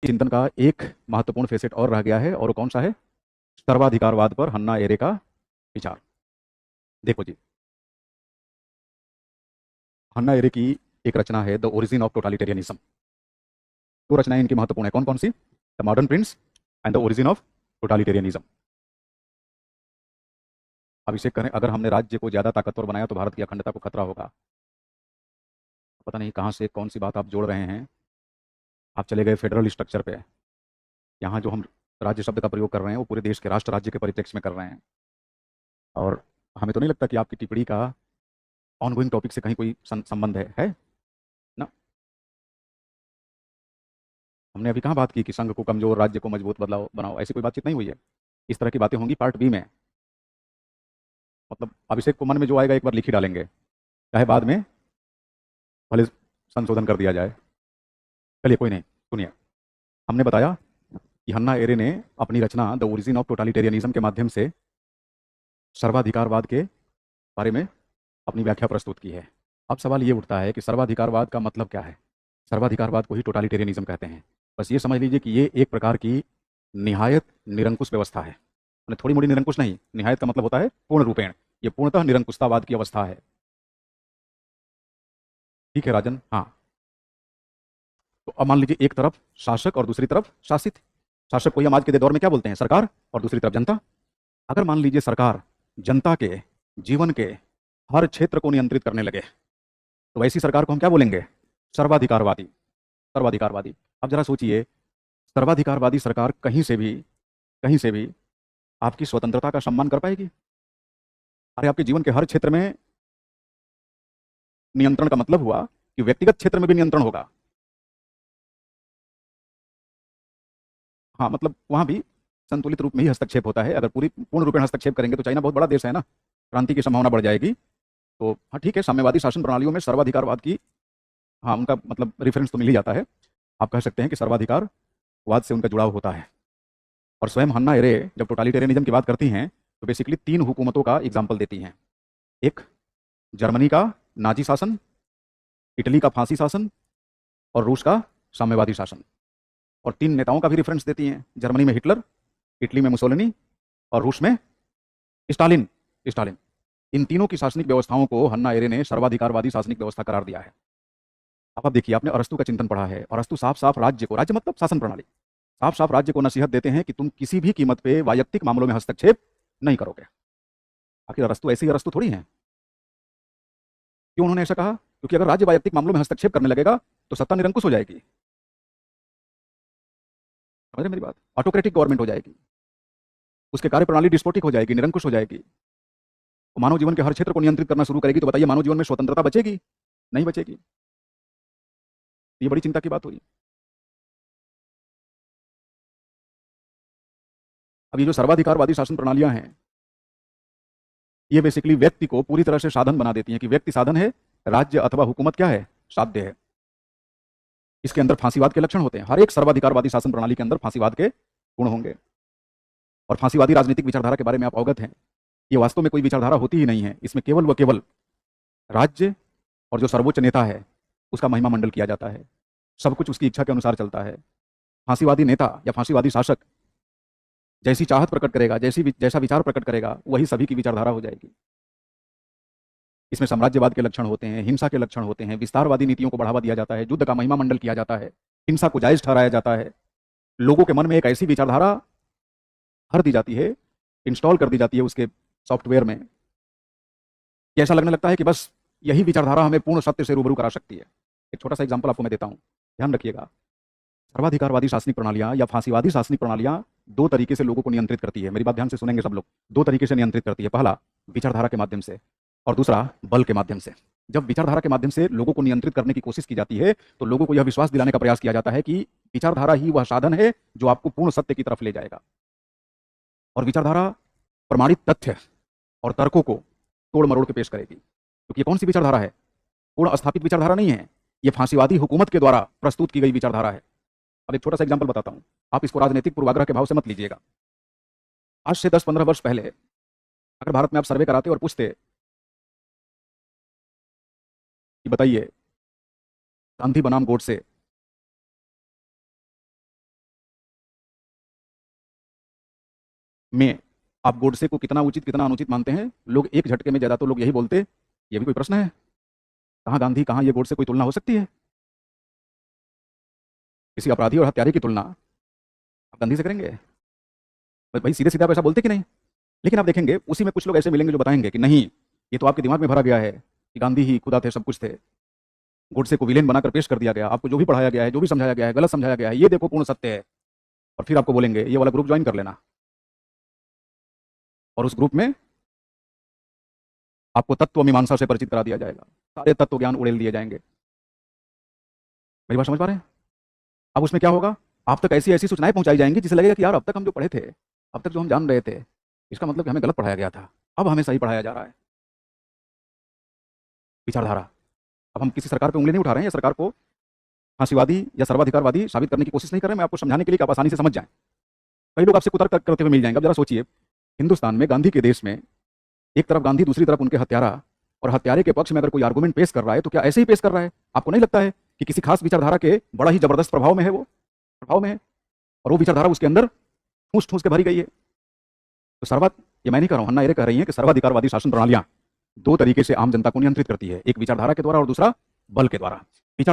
चिंतन का एक महत्वपूर्ण फेसेट और रह गया है, और वो कौन सा है? सर्वाधिकारवाद पर हन्ना एरे का विचार। देखो जी, हन्ना एरे की एक रचना है द ओरिजिन ऑफ टोटालिटेरियनिज्म। दो रचनाएं इनकी महत्वपूर्ण है, कौन कौन सी? The modern prince and the origin of totalitarianism. अभिषेक करें, अगर हमने राज्य को ज्यादा ताकतवर बनाया तो भारत की अखंडता को खतरा होगा। पता नहीं कहाँ से कौन सी बात आप जोड़ रहे हैं। आप चले गए फेडरल स्ट्रक्चर पे। यहाँ जो हम राज्य शब्द का प्रयोग कर रहे हैं वो पूरे देश के राष्ट्र राज्य के परिप्रेक्ष्य में कर रहे हैं, और हमें तो नहीं लगता कि आपकी टिप्पणी का ऑनगोइंग टॉपिक से कहीं कोई संबंध है ना? हमने अभी कहाँ बात की कि संघ को कमजोर, राज्य को मजबूत बदलाव बनाओ, ऐसी कोई बातचीत नहीं हुई है। इस तरह की बातें होंगी पार्ट बी में। मतलब अभिषेक को मन में जो आएगा एक बार लिख ही डालेंगे, चाहे बाद में भले संशोधन कर दिया जाए। चलिए कोई नहीं, सुनिए। हमने बताया कि हन्ना एरे ने अपनी रचना द ओरिजिन ऑफ टोटालिटेरियनिज्म के माध्यम से सर्वाधिकारवाद के बारे में अपनी व्याख्या प्रस्तुत की है। अब सवाल ये उठता है कि सर्वाधिकारवाद का मतलब क्या है? सर्वाधिकारवाद को ही टोटालिटेरियनिज्म कहते हैं। बस ये समझ लीजिए कि ये एक प्रकार की निहायत निरंकुश व्यवस्था है। मैंने थोड़ी मोड़ी निरंकुश नहीं, निहायत का मतलब होता है पूर्ण रूपेण। ये पूर्णतः निरंकुशतावाद की अवस्था है। ठीक है राजन? हाँ। तो अब मान लीजिए एक तरफ शासक और दूसरी तरफ शासित। शासक को हम आज के दौर में क्या बोलते हैं? सरकार। और दूसरी तरफ जनता। अगर मान लीजिए सरकार जनता के जीवन के हर क्षेत्र को नियंत्रित करने लगे तो वैसी सरकार को हम क्या बोलेंगे? सर्वाधिकारवादी। सर्वाधिकारवादी। अब जरा सोचिए, सर्वाधिकारवादी सरकार कहीं से भी आपकी स्वतंत्रता का सम्मान कर पाएगी? अरे आपके जीवन के हर क्षेत्र में नियंत्रण का मतलब हुआ कि व्यक्तिगत क्षेत्र में भी नियंत्रण होगा। हाँ, मतलब वहां भी संतुलित रूप में ही हस्तक्षेप होता है। अगर पूरी पूर्ण रूप में हस्तक्षेप करेंगे तो चाइना बहुत बड़ा देश है ना, क्रांति की संभावना बढ़ जाएगी। तो हाँ ठीक है, साम्यवादी शासन प्रणालियों में सर्वाधिकारवाद की, हाँ उनका मतलब रेफरेंस तो मिल ही जाता है। आप कह सकते हैं कि सर्वाधिकारवाद से उनका जुड़ाव होता है। और स्वयं हन्ना एरे जब टोटालिटेरियनिज्म की बात करती हैं तो बेसिकली तीन हुकूमतों का एग्जाम्पल देती हैं। एक जर्मनी का नाजी शासन, इटली का फांसी शासन, और रूस का साम्यवादी शासन। और तीन नेताओं का भी रेफरेंस देती हैं, जर्मनी में हिटलर, इटली में मुसोलिनी, और रूस में स्टालिन। स्टालिन। इन तीनों की शासनिक व्यवस्थाओं को हन्ना एरे ने सर्वाधिकारवादी शासनिक व्यवस्था करार दिया है। अब आप देखिए, आपने अरस्तु का चिंतन पढ़ा है, और अरस्तु साफ साफ राज्य को, राज्य मतलब शासन प्रणाली, साफ साफ राज्य को नसीहत देते हैं कि तुम किसी भी कीमत पे वैयक्तिक मामलों में हस्तक्षेप नहीं करोगे। आखिर अरस्तु ऐसे ही अरस्तु थोड़ी हैं। क्यों उन्होंने ऐसा कहा? क्योंकि अगर राज्य वैयक्तिक मामलों में हस्तक्षेप करने लगेगा तो सत्ता निरंकुश हो जाएगी। समझ रहे मेरी बात? ऑटोक्रेटिक गवर्नमेंट हो जाएगी, उसके कार्यप्रणाली डिस्पोटिक हो जाएगी, निरंकुश हो जाएगी। वो मानव जीवन के हर क्षेत्र को नियंत्रित करना शुरू करेगी, तो बताइए मानव जीवन में स्वतंत्रता बचेगी? नहीं बचेगी। ये बड़ी चिंता की बात हुई। अब ये जो सर्वाधिकारवादी शासन प्रणालियां हैं, ये बेसिकली व्यक्ति को पूरी तरह से साधन बना देती हैं कि व्यक्ति साधन है, राज्य अथवा हुकूमत क्या है? साध्य है। इसके अंदर फांसीवाद के लक्षण होते हैं। हर एक सर्वाधिकारवादी शासन प्रणाली के अंदर फांसीवाद के गुण होंगे। और फांसीवादी राजनीतिक विचारधारा के बारे में आप अवगत हैं। ये वास्तव में कोई विचारधारा होती ही नहीं है। इसमें केवल व केवल राज्य और जो सर्वोच्च नेता है उसका महिमा मंडल किया जाता है। सब कुछ उसकी इच्छा के अनुसार चलता है। फांसीवादी नेता या फांसीवादी शासक जैसी चाहत प्रकट करेगा, जैसा विचार प्रकट करेगा, वही सभी की विचारधारा हो जाएगी। इसमें साम्राज्यवाद के लक्षण होते हैं, हिंसा के लक्षण होते हैं, विस्तारवादी नीतियों को बढ़ावा दिया जाता है, युद्ध का महिमा मंडल किया जाता है, हिंसा को जायज ठहराया जाता है। लोगों के मन में एक ऐसी विचारधारा भर दी जाती है, इंस्टॉल कर दी जाती है उसके सॉफ्टवेयर में, कि ऐसा लगने लगता है कि बस यही विचारधारा हमें पूर्ण सत्य से रूबरू करा सकती है। एक छोटा सा एग्जाम्पल आपको मैं देता हूँ, ध्यान रखिएगा। सर्वाधिकारवादी शासनिक प्रणालियां या फांसीवादी शासनिक प्रणालियां दो तरीके से लोगों को नियंत्रित करती है। मेरी बात ध्यान से सुनेंगे सब लोग। दो तरीके से नियंत्रित करती है। पहला विचारधारा के माध्यम से, और दूसरा बल के माध्यम से। जब विचारधारा के माध्यम से लोगों को नियंत्रित करने की कोशिश की जाती है तो लोगों को यह विश्वास दिलाने का प्रयास किया जाता है कि विचारधारा ही वह साधन है जो आपको पूर्ण सत्य की तरफ ले जाएगा। और विचारधारा प्रमाणित तथ्य और तर्कों को तोड़ मरोड़ के पेश करेगी। क्योंकि ये कौन सी विचारधारा है? पूर्ण स्थापित विचारधारा नहीं है, ये फांसीवादी हुकूमत के द्वारा प्रस्तुत की गई विचारधारा है। अब एक छोटा सा एग्जाम्पल बताता हूं, आप इसको राजनीतिक पूर्वाग्रह के भाव से मत लीजिएगा। आज से 10-15 वर्ष पहले अगर भारत में आप सर्वे कराते और पूछते कि बताइए गांधी बनाम गोडसे में आप गोडसे को कितना उचित कितना अनुचित मानते हैं? लोग एक झटके में ज़्यादा तो लोग यही बोलते, ये भी कोई प्रश्न है? कहाँ गांधी, कहाँ ये गोडसे, कोई तुलना हो सकती है? किसी अपराधी और हत्यारे की तुलना आप गांधी से करेंगे? भाई सीधे सीधे आप ऐसा बोलते कि नहीं? लेकिन आप देखेंगे उसी में कुछ लोग ऐसे मिलेंगे जो बताएंगे कि नहीं, ये तो आपके दिमाग में भरा गया है कि गांधी ही खुदा थे, सब कुछ थे। गोडसे को विलेन बनाकर पेश कर दिया गया, आपको जो भी पढ़ाया गया है, जो भी समझाया गया है, गलत समझाया गया है, ये देखो पूर्ण सत्य है। और फिर आपको बोलेंगे ये वाला ग्रुप ज्वाइन कर लेना, और उस ग्रुप में आपको तत्व मीमांसा से परिचित करा दिया जाएगा, सारे तत्व ज्ञान उड़ेल दिए जाएंगे। मेरी बात समझ पा रहे हैं? अब उसमें क्या होगा, आप तक ऐसी ऐसी सूचनाएं पहुंचाई जाएंगी जिससे लगेगा कि यार अब तक हम जो पढ़े थे, अब तक जो हम जान रहे थे, इसका मतलब कि हमें गलत पढ़ाया गया था, अब हमें सही पढ़ाया जा रहा है। विचारधारा। अब हम किसी सरकार पे उंगली नहीं उठा रहे हैं या सरकार को फांसीवादी या सर्वाधिकारवादी साबित करने की कोशिश नहीं कर रहे हैं। मैं आपको समझाने के लिए कि आप आसानी से समझ जाएं। कई लोग आपसे कुतर्क करते हुए मिल जाएंगे। अब जरा सोचिए, हिंदुस्तान में, गांधी के देश में, एक तरफ गांधी, दूसरी तरफ उनके हत्यारा, और हत्यारे के पक्ष में अगर कोई आर्गुमेंट पेश कर रहा है तो क्या ऐसे ही पेश कर रहा है? आपको नहीं लगता है कि किसी खास विचारधारा के बड़ा ही जबरदस्त प्रभाव में है, वो प्रभाव में है, और वो विचारधारा उसके अंदर ठूस ठूस के भरी गई है? तो सर्वात, ये मैं नहीं कह रहा हूं, अन्ना ये कह रही है कि सर्वाधिकारवादी शासन प्रणालियां दो तरीके से आम जनता को नियंत्रित करती है, एक विचारधारा के द्वारा और दूसरा बल के द्वारा। विचार